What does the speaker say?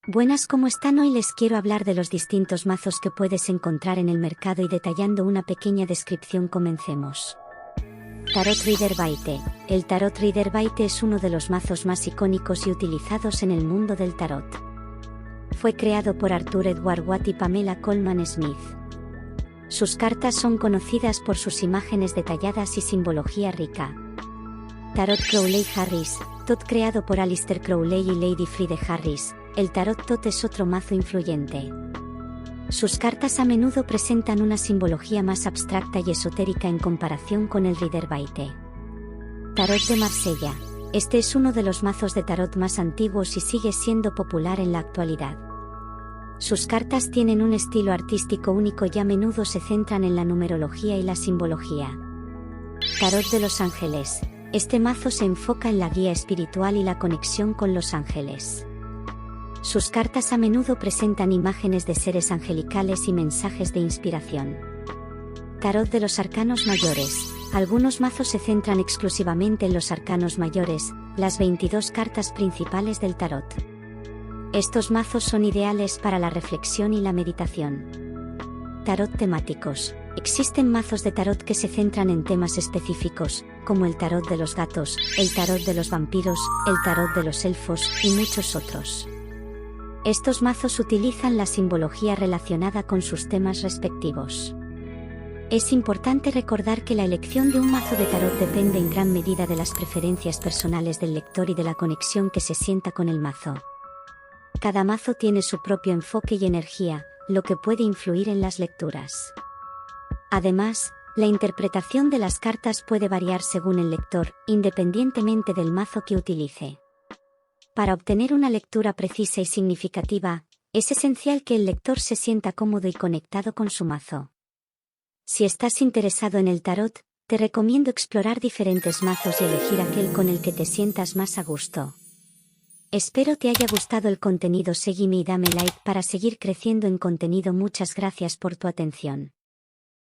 Buenas, ¿cómo están? Hoy les quiero hablar de los distintos mazos que puedes encontrar en el mercado y detallando una pequeña descripción comencemos. Tarot Rider Waite. El Tarot Rider Waite es uno de los mazos más icónicos y utilizados en el mundo del tarot. Fue creado por Arthur Edward Watt y Pamela Colman Smith. Sus cartas son conocidas por sus imágenes detalladas y simbología rica. Tarot Crowley Harris. Tot creado por Aleister Crowley y Lady Friede Harris. El Tarot Tot es otro mazo influyente. Sus cartas a menudo presentan una simbología más abstracta y esotérica en comparación con el Rider Waite. Tarot de Marsella. Este es uno de los mazos de tarot más antiguos y sigue siendo popular en la actualidad. Sus cartas tienen un estilo artístico único y a menudo se centran en la numerología y la simbología. Tarot de los Ángeles. Este mazo se enfoca en la guía espiritual y la conexión con los ángeles. Sus cartas a menudo presentan imágenes de seres angelicales y mensajes de inspiración. Tarot de los Arcanos Mayores. Algunos mazos se centran exclusivamente en los arcanos mayores, las 22 cartas principales del tarot. Estos mazos son ideales para la reflexión y la meditación. Tarot temáticos. Existen mazos de tarot que se centran en temas específicos, como el tarot de los gatos, el tarot de los vampiros, el tarot de los elfos, y muchos otros. Estos mazos utilizan la simbología relacionada con sus temas respectivos. Es importante recordar que la elección de un mazo de tarot depende en gran medida de las preferencias personales del lector y de la conexión que se sienta con el mazo. Cada mazo tiene su propio enfoque y energía, lo que puede influir en las lecturas. Además, la interpretación de las cartas puede variar según el lector, independientemente del mazo que utilice. Para obtener una lectura precisa y significativa, es esencial que el lector se sienta cómodo y conectado con su mazo. Si estás interesado en el tarot, te recomiendo explorar diferentes mazos y elegir aquel con el que te sientas más a gusto. Espero te haya gustado el contenido. Sígueme y dame like para seguir creciendo en contenido. Muchas gracias por tu atención.